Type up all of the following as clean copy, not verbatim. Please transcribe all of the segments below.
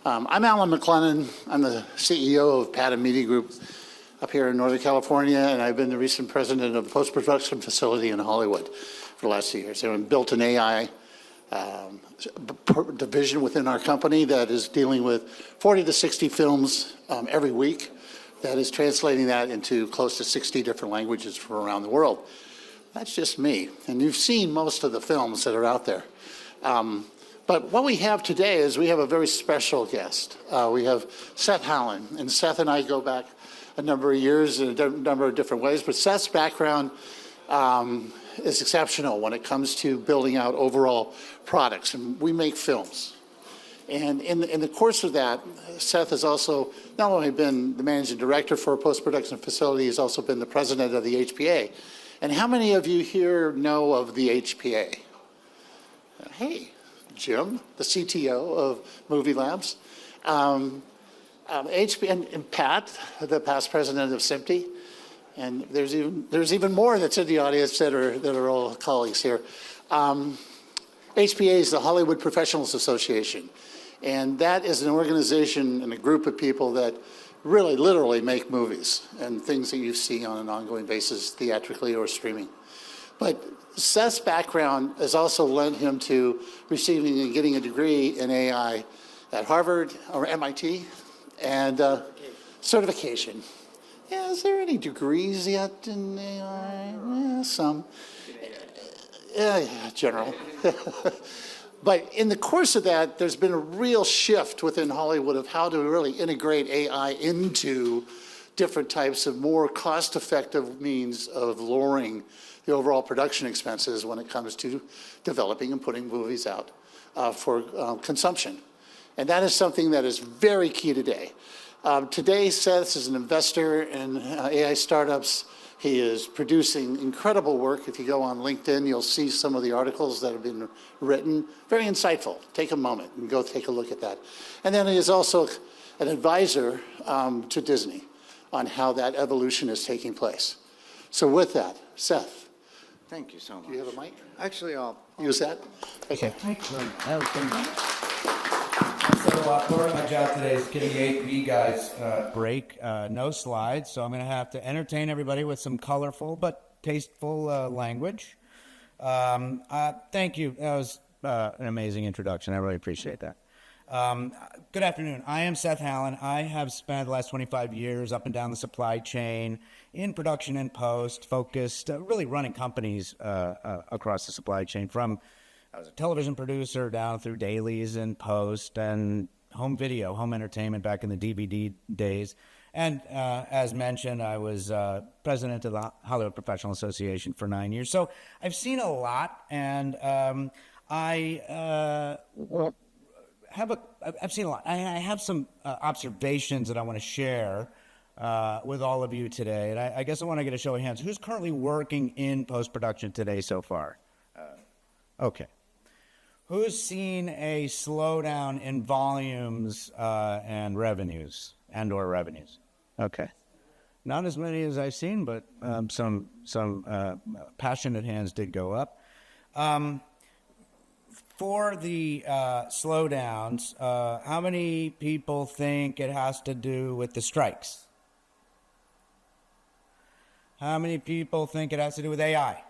I'm Alan McLennan. I'm the CEO of Pattern Media Group up here in Northern California, and I've been the recent president of the post-production facility in Hollywood for the last 2 years. And we built an AI division within our company that is dealing with 40 to 60 films every week, that is translating that into close to 60 different languages from around the world. That's just me, and you've seen most of the films that are out there. But what we have today is we have a very special guest. We have Seth Hallen, and Seth and I go back a number of years in a number of different ways, but Seth's background is exceptional when it comes to building out overall products, and we make films. And in the course of that, Seth has also not only been the managing director for a post-production facility, he's also been the president of the HPA. And how many of you here know of the HPA? Hey, Jim, the CTO of Movie Labs. HPA and Pat, the past president of SMPTE. And there's even more that's in the audience that are all colleagues here. HPA is the Hollywood Professionals Association. And that is an organization and a group of people that really literally make movies and things that you see on an ongoing basis, theatrically or streaming. But Seth's background has also led him to receiving and getting a degree in AI at Harvard or MIT and certification. Yeah, is there any degrees yet in AI? Yeah, some. Yeah, general. But in the course of that, there's been a real shift within Hollywood of how to really integrate AI into different types of more cost-effective means of lowering the overall production expenses when it comes to developing and putting movies out for consumption. And that is something that is very key today. Today, Seth is an investor in AI startups. He is producing incredible work. If you go on LinkedIn, you'll see some of the articles that have been written. Very insightful. Take a moment and go take a look at that. And then he is also an advisor to Disney on how that evolution is taking place. So with that, Seth. Thank you so much. Do you have a mic? Actually, I'll use that. Okay. That was good. So part of my job today is getting the AP guys break, no slides, so I'm going to have to entertain everybody with some colorful but tasteful language. Thank you. That was an amazing introduction. I really appreciate that. Good afternoon. I am Seth Hallen. I have spent the last 25 years up and down the supply chain in production and post, focused, really running companies across the supply chain from I was a television producer down through dailies and post and home video, home entertainment back in the DVD days. And as mentioned, I was president of the Hollywood Professional Association for 9 years. So I've seen a lot, and I've seen a lot. I have some observations that I want to share with all of you today. And I guess I want to get a show of hands. Who's currently working in post-production today so far? Okay. Who's seen a slowdown in volumes and revenues and/or revenues? Okay, not as many as I've seen, but some passionate hands did go up. For the slowdowns, how many people think it has to do with the strikes? How many people think it has to do with AI?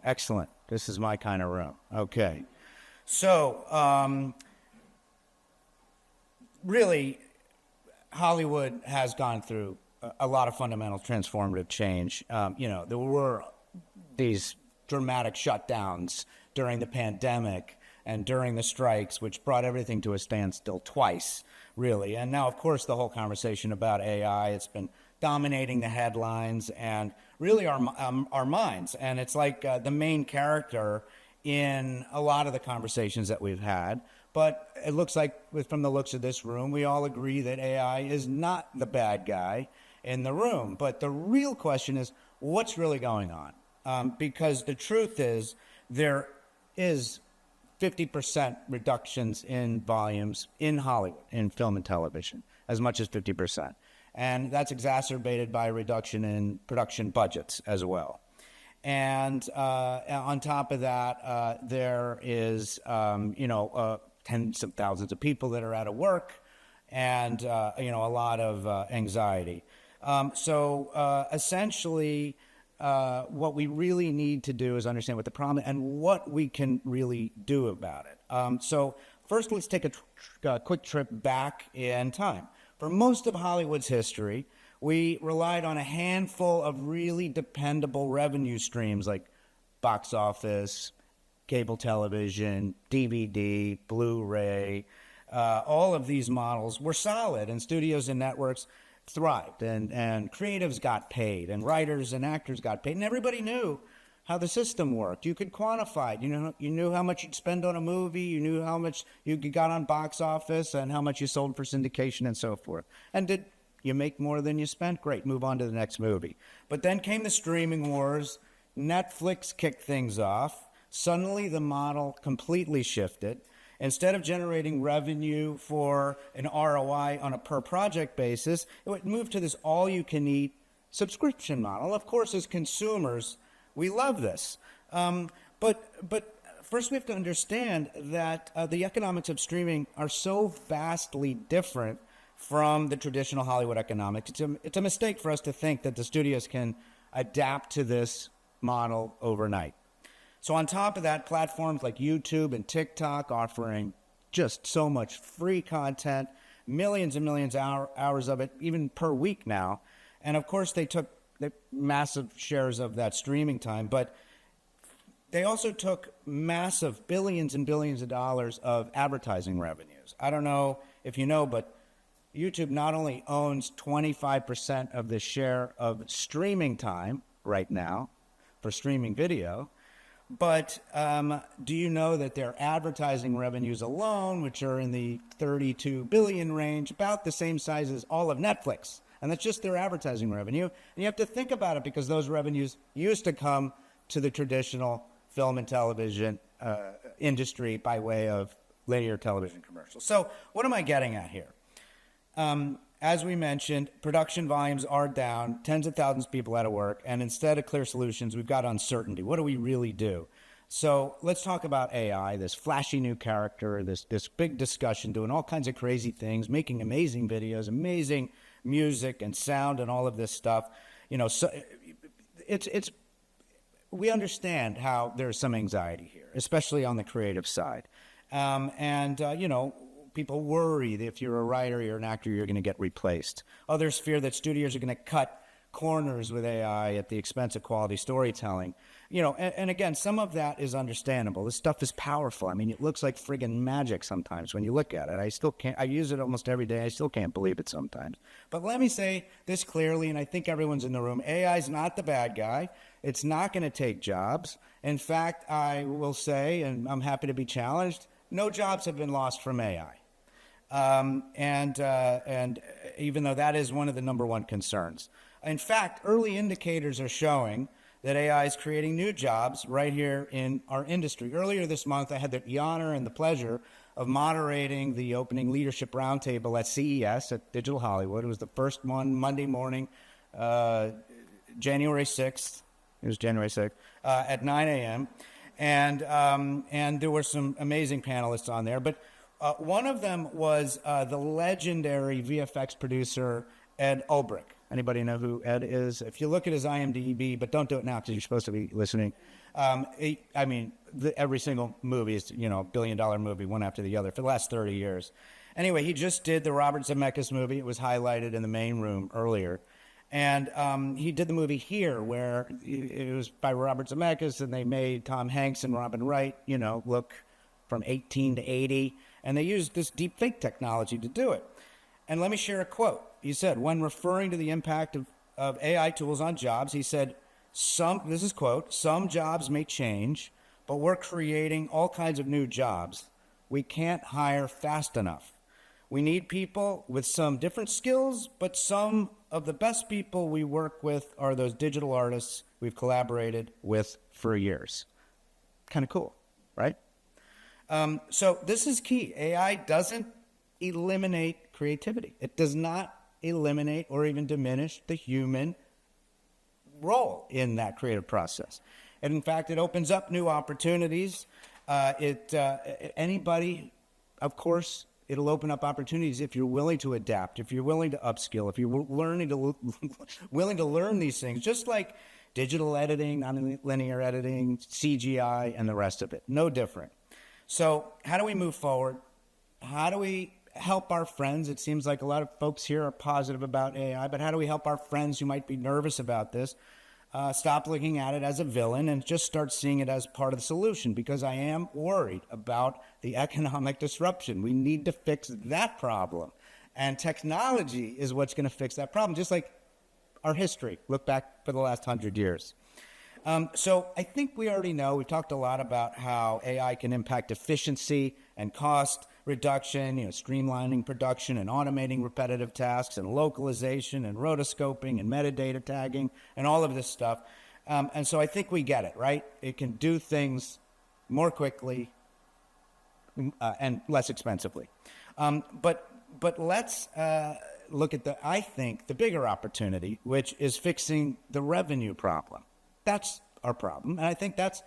Excellent. This is my kind of room. Okay. So, really, Hollywood has gone through a lot of fundamental transformative change. There were these dramatic shutdowns during the pandemic and during the strikes, which brought everything to a standstill twice, really. And now, of course, the whole conversation about AI, it's been dominating the headlines and really our minds. And it's like the main character in a lot of the conversations that we've had. But it looks like, from the looks of this room, we all agree that AI is not the bad guy in the room. But the real question is, what's really going on? Because the truth is, there is 50% reductions in volumes in Hollywood, in film and television, as much as 50%. And that's exacerbated by a reduction in production budgets as well. And on top of that, there is, tens of thousands of people that are out of work, and a lot of anxiety. Essentially, what we really need to do is understand what the problem is and what we can really do about it. So first, let's take a quick trip back in time. For most of Hollywood's history, we relied on a handful of really dependable revenue streams like box office, cable television, DVD, Blu-ray. All of these models were solid, and studios and networks thrived, and creatives got paid, and writers and actors got paid, and everybody knew how the system worked. You could quantify it. You knew how much you'd spend on a movie, you knew how much you got on box office, and how much you sold for syndication and so forth. And did you make more than you spent? Great, move on to the next movie. But then came the streaming wars. Netflix kicked things off. Suddenly the model completely shifted. Instead of generating revenue for an ROI on a per project basis, it would move to this all-you-can-eat subscription model. Of course, as consumers, we love this. But first we have to understand that the economics of streaming are so vastly different from the traditional Hollywood economics. It's a mistake for us to think that the studios can adapt to this model overnight. So on top of that, platforms like YouTube and TikTok offering just so much free content, millions and millions of hours of it, even per week now. And of course, they took massive shares of that streaming time, but they also took massive billions and billions of dollars of advertising revenues. I don't know if you know, but YouTube not only owns 25% of the share of streaming time right now for streaming video, but do you know that their advertising revenues alone, which are in the 32 billion range, about the same size as all of Netflix? And that's just their advertising revenue. And you have to think about it because those revenues used to come to the traditional film and television industry by way of linear television commercials. So what am I getting at here? As we mentioned, production volumes are down, tens of thousands of people out of work, and instead of clear solutions, we've got uncertainty. What do we really do? So let's talk about AI, this flashy new character, this big discussion, doing all kinds of crazy things, making amazing videos, amazing music and sound and all of this stuff. So we understand how there's some anxiety here, especially on the creative side. People worry that if you're a writer, you're an actor, you're going to get replaced. Others fear that studios are going to cut corners with AI at the expense of quality storytelling. And again, some of that is understandable. This stuff is powerful. I mean, it looks like friggin' magic sometimes when you look at it. I still can't, I use it almost every day. I still can't believe it sometimes. But let me say this clearly, and I think everyone's in the room. AI is not the bad guy. It's not going to take jobs. In fact, I will say, and I'm happy to be challenged, no jobs have been lost from AI. And even though that is one of the number one concerns. In fact, early indicators are showing that AI is creating new jobs right here in our industry. Earlier this month, I had the honor and the pleasure of moderating the opening leadership roundtable at CES at Digital Hollywood. It was the first one Monday morning, January 6th. It was January 6th, at 9 a.m. And there were some amazing panelists on there. But one of them was the legendary VFX producer, Ed Ulbrich. Anybody know who Ed is? If you look at his IMDb, but don't do it now because you're supposed to be listening. Every single movie is, a billion-dollar movie, one after the other, for the last 30 years. Anyway, he just did the Robert Zemeckis movie. It was highlighted in the main room earlier. And he did the movie Here, where it was by Robert Zemeckis, and they made Tom Hanks and Robin Wright, look from 18 to 80. And they used this deep fake technology to do it. And let me share a quote. He said, when referring to the impact of AI tools on jobs, he said, this is quote, some jobs may change, but we're creating all kinds of new jobs. We can't hire fast enough. We need people with some different skills, but some of the best people we work with are those digital artists we've collaborated with for years. Kind of cool, right? So this is key. AI doesn't eliminate creativity. It does not eliminate or even diminish the human role in that creative process. And in fact, it opens up new opportunities. Anybody of course, it'll open up opportunities if you're willing to adapt, if you're willing to upskill, if you're willing to learn these things, just like digital editing, nonlinear editing, CGI, and the rest of it. No different. So how do we move forward? How do we help our friends? It seems like a lot of folks here are positive about AI, but how do we help our friends who might be nervous about this stop looking at it as a villain and just start seeing it as part of the solution? Because I am worried about the economic disruption. We need to fix that problem. And technology is what's going to fix that problem, just like our history. Look back for the last 100 years. So I think we already know, we've talked a lot about how AI can impact efficiency and cost reduction, streamlining production and automating repetitive tasks and localization and rotoscoping and metadata tagging and all of this stuff. And so I think we get it, right? It can do things more quickly and less expensively. But let's look at I think, the bigger opportunity, which is fixing the revenue problem. That's our problem. And I think that's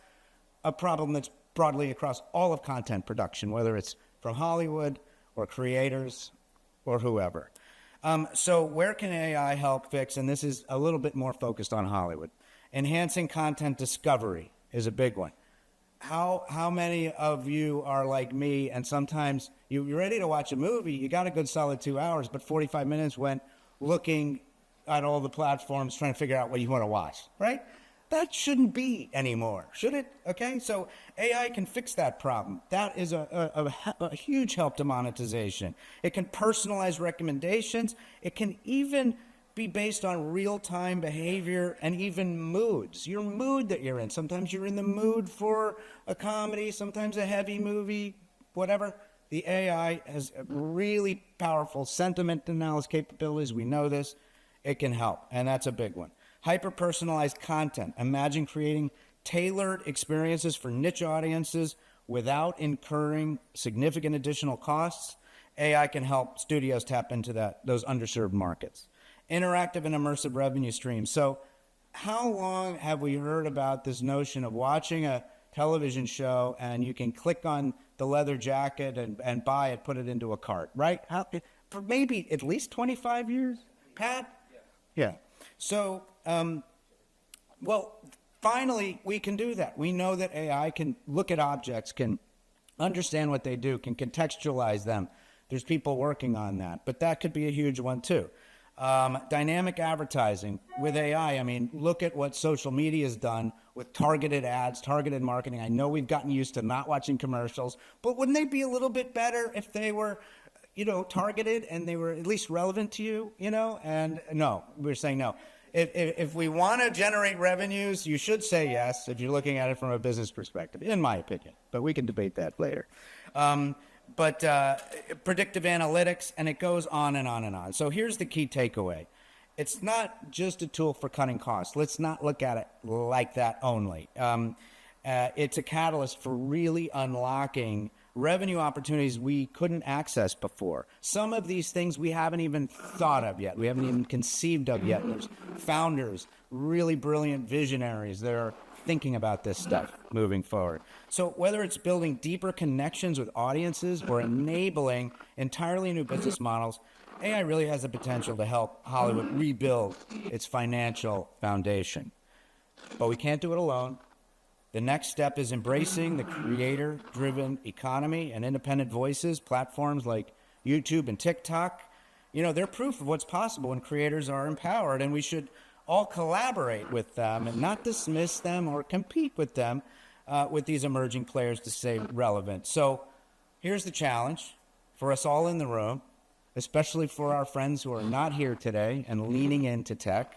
a problem that's broadly across all of content production, whether it's from Hollywood or creators or whoever. So where can AI help fix? And this is a little bit more focused on Hollywood. Enhancing content discovery is a big one. How many of you are like me and sometimes you're ready to watch a movie, you got a good solid 2 hours, but 45 minutes went looking at all the platforms trying to figure out what you want to watch, right? That shouldn't be anymore, should it? Okay, so AI can fix that problem. That is a huge help to monetization. It can personalize recommendations. It can even be based on real-time behavior and even moods, your mood that you're in. Sometimes you're in the mood for a comedy, sometimes a heavy movie, whatever. The AI has really powerful sentiment analysis capabilities. We know this. It can help, and that's a big one. Hyper-personalized content. Imagine creating tailored experiences for niche audiences without incurring significant additional costs. AI can help studios tap into those underserved markets. Interactive and immersive revenue streams. So how long have we heard about this notion of watching a television show and you can click on the leather jacket and buy it, put it into a cart, right? For maybe at least 25 years, Pat? Yeah. So, well, finally, we can do that. We know that AI can look at objects, can understand what they do, can contextualize them. There's people working on that, but that could be a huge one too. Dynamic advertising with AI. I mean, look at what social media has done with targeted ads, targeted marketing. I know we've gotten used to not watching commercials, but wouldn't they be a little bit better if they were, targeted and they were at least relevant to you, And no, we're saying no. If we want to generate revenues, you should say yes if you're looking at it from a business perspective, in my opinion. But we can debate that later. But predictive analytics, and it goes on and on and on. So here's the key takeaway. It's not just a tool for cutting costs. Let's not look at it like that only. It's a catalyst for really unlocking revenue opportunities we couldn't access before. Some of these things we haven't even thought of yet. We haven't even conceived of yet. There's founders, really brilliant visionaries that are thinking about this stuff moving forward. So whether it's building deeper connections with audiences or enabling entirely new business models, AI really has the potential to help Hollywood rebuild its financial foundation. But we can't do it alone. The next step is embracing the creator-driven economy and independent voices. Platforms like YouTube and TikTok, they're proof of what's possible when creators are empowered, and we should all collaborate with them and not dismiss them or compete with them, with these emerging players to stay relevant. So here's the challenge for us all in the room, especially for our friends who are not here today and leaning into tech.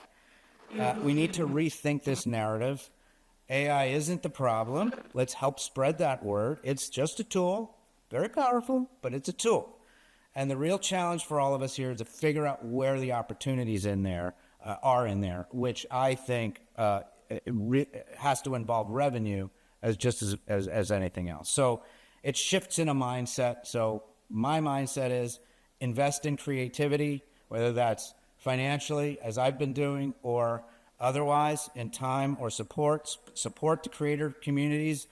We need to rethink this narrative. AI isn't the problem. Let's help spread that word. It's just a tool, very powerful, but it's a tool. And the real challenge for all of us here is to figure out where the opportunities are in there, which I think has to involve revenue as just as anything else. So it shifts in a mindset. So my mindset is invest in creativity, whether that's financially, as I've been doing, or otherwise in time or support the creator communities,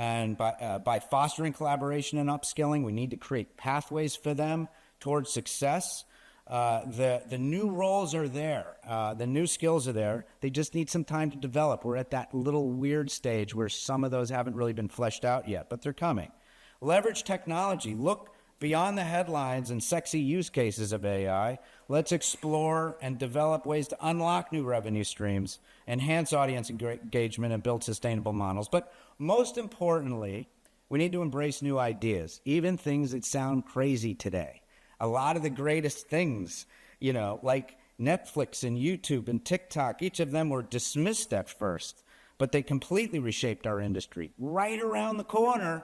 And by fostering collaboration and upskilling, we need to create pathways for them towards success. The new roles are there. The new skills are there. They just need some time to develop. We're at that little weird stage where some of those haven't really been fleshed out yet, but they're coming. Leverage technology. Look beyond the headlines and sexy use cases of AI. Let's explore and develop ways to unlock new revenue streams, enhance audience engagement, and build sustainable models. But most importantly, we need to embrace new ideas, even things that sound crazy today. A lot of the greatest things, like Netflix and YouTube and TikTok, each of them were dismissed at first, but they completely reshaped our industry. Right around the corner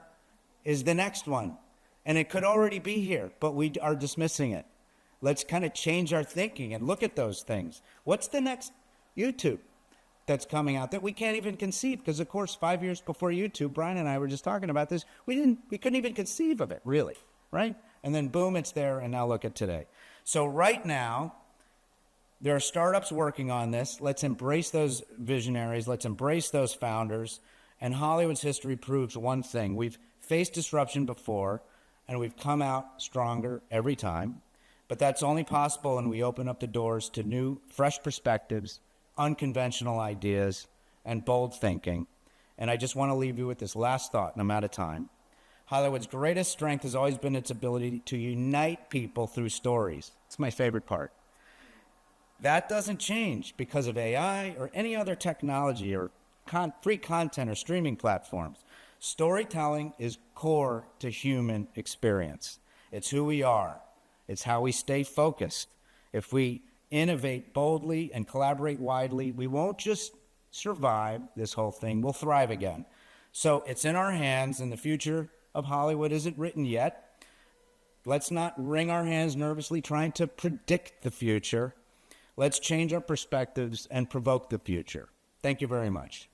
is the next one. And it could already be here, but we are dismissing it. Let's kind of change our thinking and look at those things. What's the next YouTube that's coming out that we can't even conceive? Because, of course, 5 years before YouTube, Brian and I were just talking about this, we couldn't even conceive of it, really, right? And then, boom, it's there, and now look at today. So right now, there are startups working on this. Let's embrace those visionaries. Let's embrace those founders. And Hollywood's history proves one thing. We've faced disruption before, and we've come out stronger every time. But that's only possible when we open up the doors to new, fresh perspectives, unconventional ideas, and bold thinking. And I just want to leave you with this last thought, and I'm out of time. Hollywood's greatest strength has always been its ability to unite people through stories. It's my favorite part. That doesn't change because of AI or any other technology or free content or streaming platforms. Storytelling is core to human experience. It's who we are. It's how we stay focused. If we innovate boldly and collaborate widely, we won't just survive this whole thing, we'll thrive again. So it's in our hands, and the future of Hollywood isn't written yet. Let's not wring our hands nervously trying to predict the future. Let's change our perspectives and provoke the future. Thank you very much.